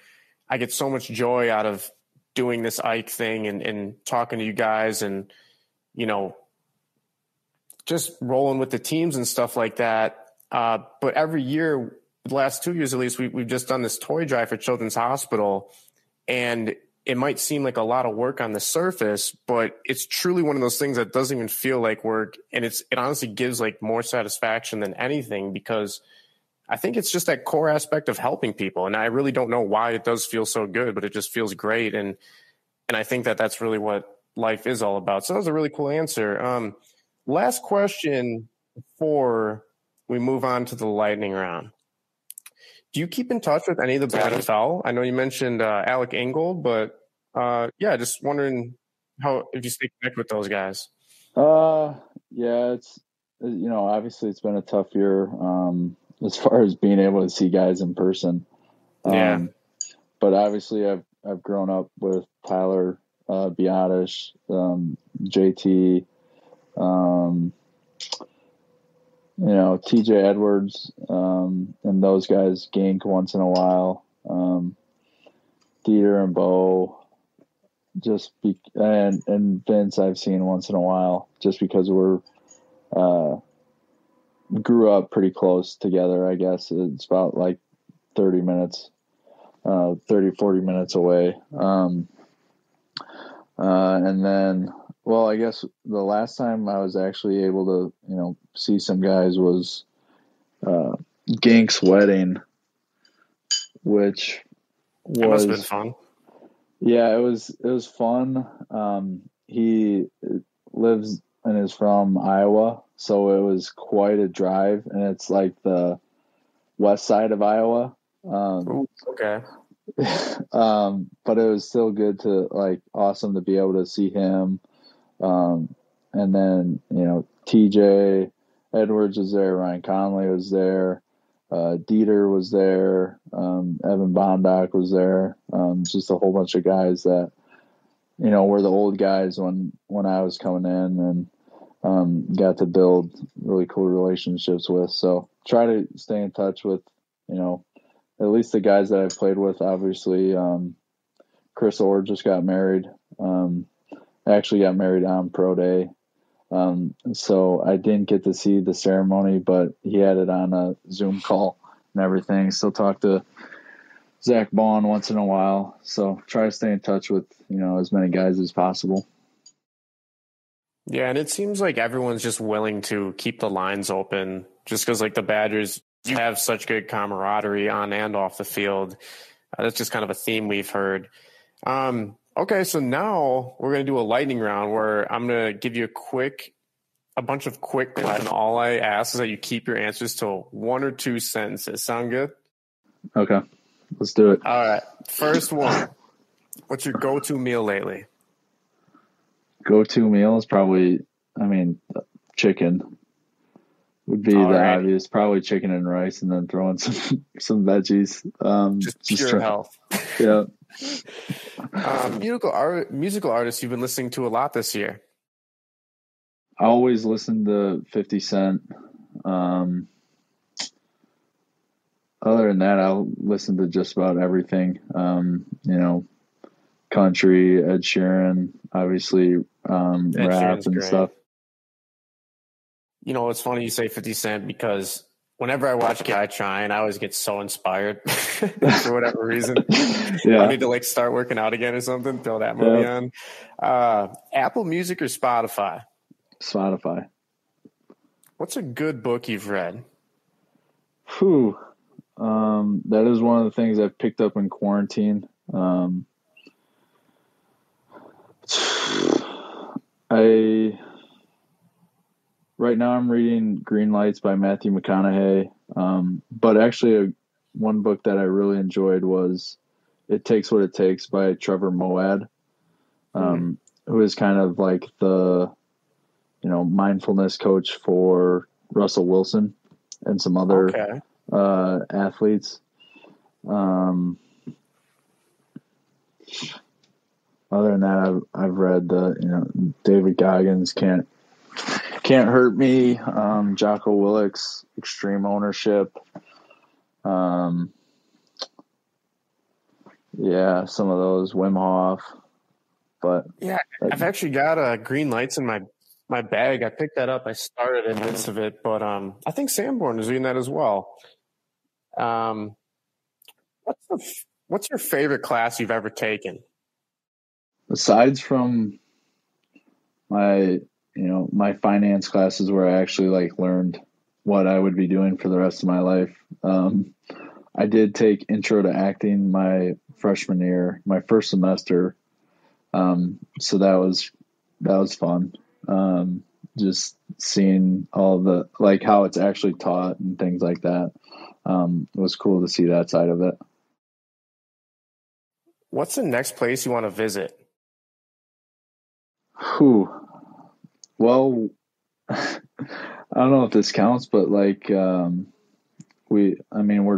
I get so much joy out of doing this Ike thing and talking to you guys and, just rolling with the teams and stuff like that. But every year, the last 2 years at least, we've just done this toy drive for Children's Hospital, and it might seem like a lot of work on the surface, but it's truly one of those things that doesn't even feel like work. And it honestly gives like more satisfaction than anything, because I think it's just that core aspect of helping people. And I really don't know why it does feel so good, but it just feels great. And I think that that's really what life is all about. So that was a really cool answer. Last question before we move on to the lightning round. Do you keep in touch with any of the NFL? I know you mentioned Alec Ingold, but Yeah, just wondering if you stay connected with those guys. Yeah, it's, obviously it's been a tough year as far as being able to see guys in person. Yeah. But obviously I've grown up with Tyler Biotish, JT, TJ Edwards, and those guys, Gank once in a while, Dieter and Bo, and Vince I've seen once in a while, just because we're grew up pretty close together. I guess it's about like 40 minutes away. And then, well, I guess the last time I was actually able to, see some guys was Gank's wedding, which It must have been fun. Yeah, it was fun. He lives and is from Iowa, so it was quite a drive, and it's like the west side of Iowa. Okay. But it was still good to awesome to be able to see him. And then, TJ Edwards was there, Ryan Conley was there, Dieter was there, Evan Bondock was there. Just a whole bunch of guys that, were the old guys when I was coming in, and got to build really cool relationships with. So try to stay in touch with, at least the guys that I've played with. Obviously, Chris Orr just got married. Actually got married on pro day. So I didn't get to see the ceremony, but he had it on a Zoom call and everything. Still talk to Zach Bond once in a while. So try to stay in touch with, as many guys as possible. Yeah, and it seems like everyone's just willing to keep the lines open just because, the Badgers, you have such good camaraderie on and off the field. That's just kind of a theme we've heard. Okay, so now we're going to do a lightning round where I'm going to give you a bunch of quick questions. All I ask is that you keep your answers to 1 or 2 sentences. Sound good? Okay, let's do it. All right, first one. What's your go-to meal lately? Go-to meal is probably, chicken would be the obvious. Probably chicken and rice, and then throwing some veggies. Just pure health. Yeah. Musical artists you've been listening to a lot this year? I always listen to 50 Cent. Other than that, I'll listen to just about everything. Country, Ed Sheeran, obviously, rap and stuff. It's funny you say 50 Cent because whenever I watch Guy Trying, I always get so inspired for whatever reason. Yeah. I need to start working out again or something, throw that movie on. Apple Music or Spotify? Spotify. What's a good book you've read? That is one of the things I've picked up in quarantine. Right now I'm reading Green Lights by Matthew McConaughey. But actually one book that I really enjoyed was It Takes What It Takes by Trevor Moawad, who is kind of like the, mindfulness coach for Russell Wilson and some other athletes. Other than that, I've read David Goggins, Can't Hurt Me, Jocko Willick's Extreme Ownership. Some of those, Wim Hof. But yeah, I've actually got Green Lights in my bag. I picked that up. I started in midst of it, but I think Sanborn is reading that as well. What's your favorite class you've ever taken? Aside from my finance classes where I actually learned what I would be doing for the rest of my life, I did take Intro to Acting my freshman year, my first semester. So that was fun. Just seeing all the how it's actually taught and things like that. It was cool to see that side of it. What's the next place you want to visit? Well, I don't know if this counts, but like we're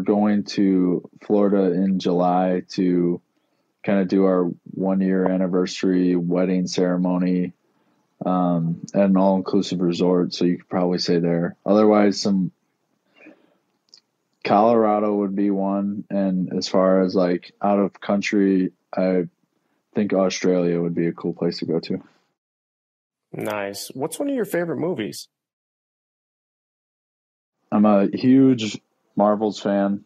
going to Florida in July to kind of do our 1-year anniversary wedding ceremony at an all-inclusive resort. So you could probably say there. Otherwise, Colorado would be one. And as far as like out of country, I think Australia would be a cool place to go to. Nice. What's one of your favorite movies? I'm a huge Marvel fan.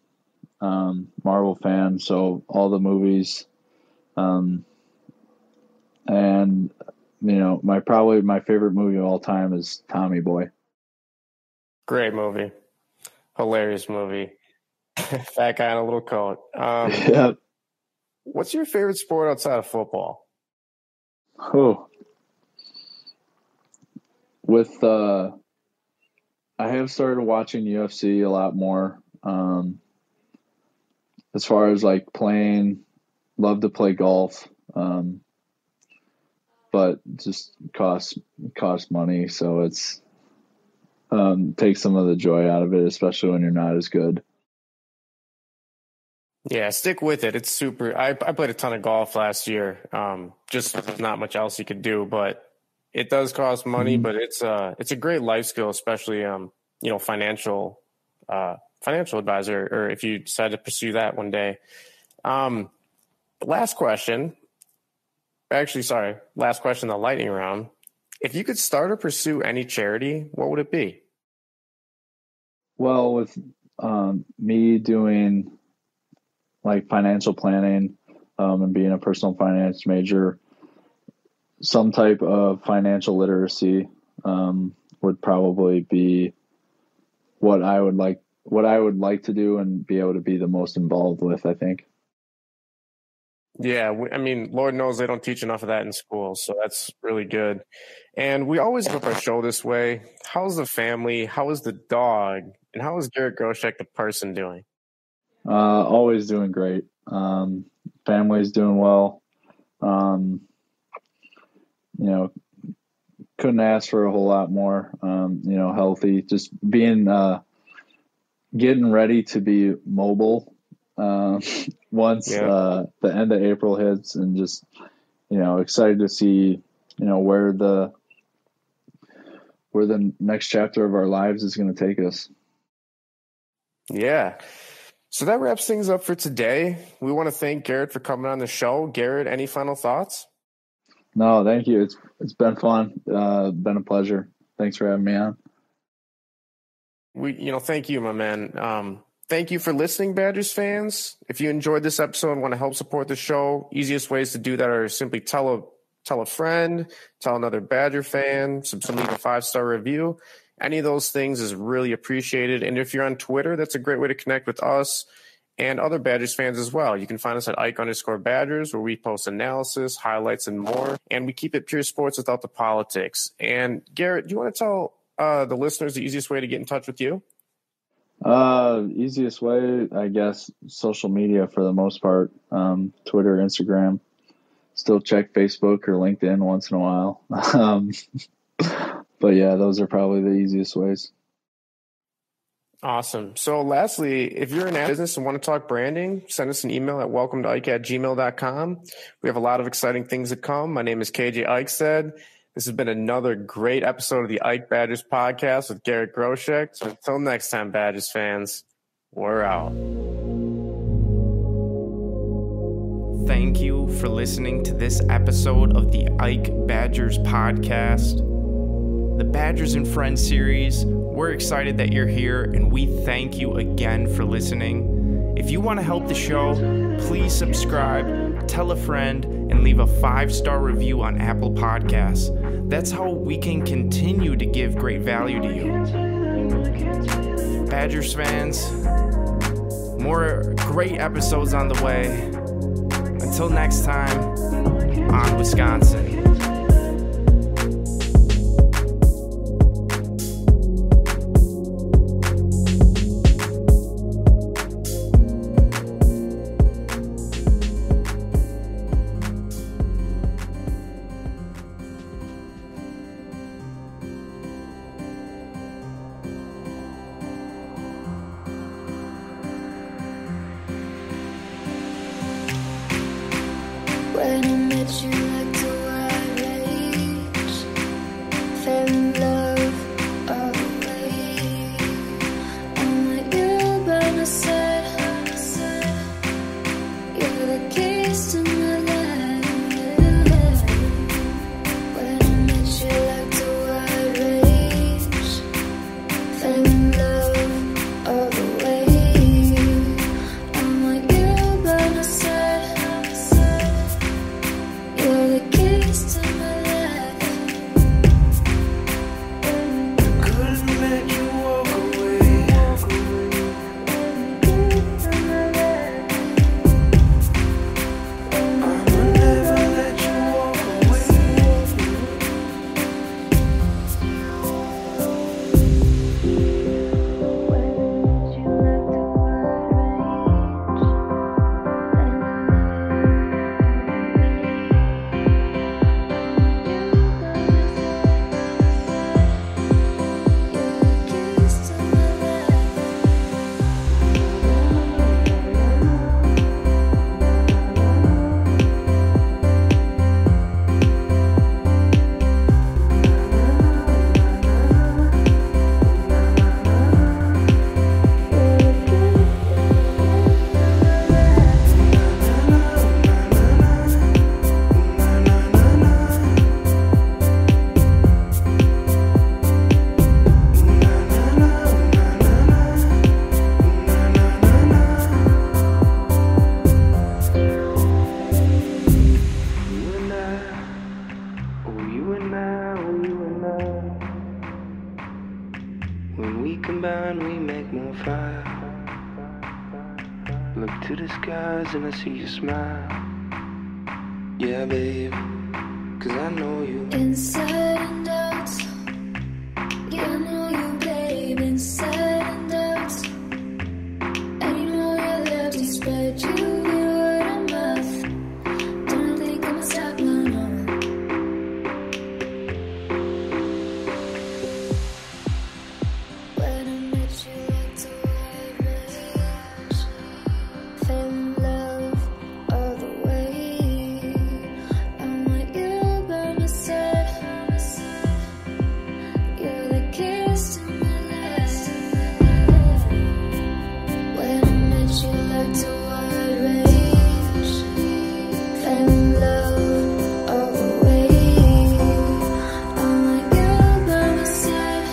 So all the movies. And my favorite movie of all time is Tommy Boy. Great movie. Hilarious movie. Fat guy in a little coat. Yep. What's your favorite sport outside of football? I have started watching UFC a lot more. As far as like playing, love to play golf, but just costs money, so it's takes some of the joy out of it, especially when you're not as good. Yeah, stick with it. It's super. I played a ton of golf last year. Just there's not much else you could do, but it does cost money. But it's a great life skill, especially financial advisor, or if you decide to pursue that one day. Last question, the lightning round. If you could start or pursue any charity, what would it be? Well, with me doing like financial planning and being a personal finance major, some type of financial literacy would probably be what I would like to do and be able to be the most involved with, I think. Yeah, Lord knows they don't teach enough of that in school, so that's really good. And we always end our show this way. How's the family? How is the dog? And how is Garrett Groshek, the person, doing? Always doing great. Family's doing well. Couldn't ask for a whole lot more. Healthy, just being getting ready to be mobile once the end of April hits, and just excited to see where the next chapter of our lives is going to take us. Yeah. So that wraps things up for today. We want to thank Garrett for coming on the show. Garrett, any final thoughts? No, thank you. It's been fun. Been a pleasure. Thanks for having me on. Thank you, my man. Thank you for listening, Badgers fans. If you enjoyed this episode and want to help support the show, easiest ways to do that are simply tell a friend, tell another Badger fan, leave a 5-star review. Any of those things is really appreciated. And if you're on Twitter, that's a great way to connect with us and other Badgers fans as well. You can find us at IKE_Badgers, where we post analysis, highlights, and more. And we keep it pure sports without the politics. And Garrett, do you want to tell the listeners the easiest way to get in touch with you? Easiest way, I guess, social media for the most part. Twitter, Instagram. Still check Facebook or LinkedIn once in a while. But yeah, those are probably the easiest ways. Awesome. So lastly, if you're in a business and want to talk branding, send us an email at welcome@ike@gmail.com. We have a lot of exciting things to come. My name is KJ Eichstaedt. This has been another great episode of the IKE Badgers Podcast with Garrett Groshek. So until next time, Badgers fans, we're out. Thank you for listening to this episode of the IKE Badgers Podcast. The Badgers and Friends series, we're excited that you're here, and we thank you again for listening. If you want to help the show, please subscribe, tell a friend, and leave a 5-star review on Apple Podcasts. That's how we can continue to give great value to you. Badgers fans, more great episodes on the way. Until next time, on Wisconsin. When I met you, like the wild rage, fell in love all the way. I want you by my side, you're the keys to my life. When I met you, like the wild rage, fell in love all the way. I want you by my side, you're the keys to my life. Couldn't let you walk away. I'ma never let you walk away. When we combine, we make more fire. Look to the skies and I see you smile. Yeah, babe, 'cause I know you. Inside and out, yeah, I know you, babe. Inside and out, and you know your love to spread you your word of mouth. Don't think I'ma stop, no, no. When I met you, like the wild rage, fell in love all the way. I want you by my side, you're the kiss to my life. When I met you, like the wild rage, fell in love all the way. I want you by my side,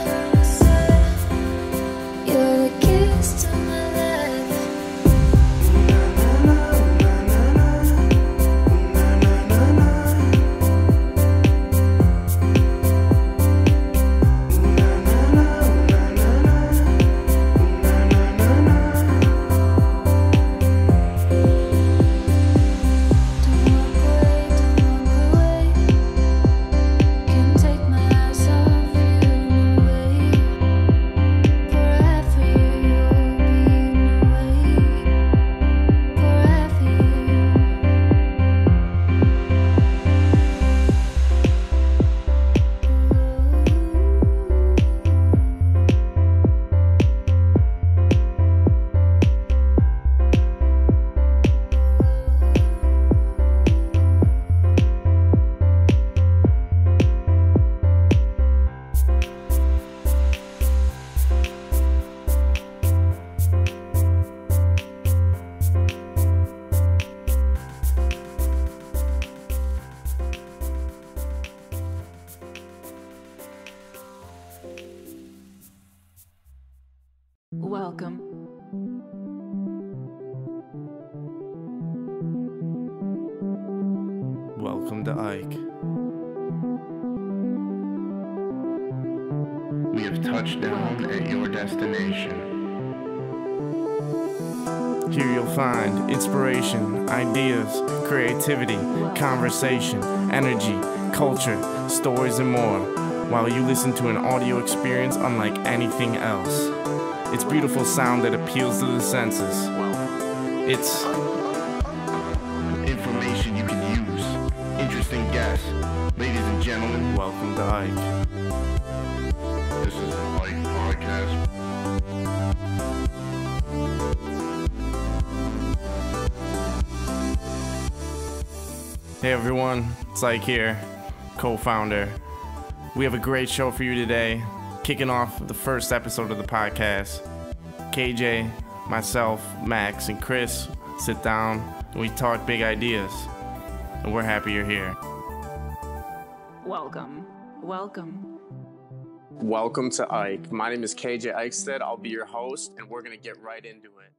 you're the kiss to my life. Don't walk away, can't take my eyes off you, no way. Forever you'll be away, forever you. Welcome. Welcome to Ike. We have touched down at your destination. Here you'll find inspiration, ideas, creativity, conversation, energy, culture, stories, and more, while you listen to an audio experience unlike anything else. It's beautiful sound that appeals to the senses. It's Information you can use. Interesting guests. Ladies and gentlemen, welcome to Ike. this is an IKE Podcast. Hey everyone, it's Ike here, co-founder. We have a great show for you today, kicking off the first episode of the podcast. KJ, myself, Max, and Chris sit down and we talk big ideas, and we're happy you're here. Welcome. Welcome to Ike. My name is KJ Eichstaedt. I'll be your host, and we're going to get right into it.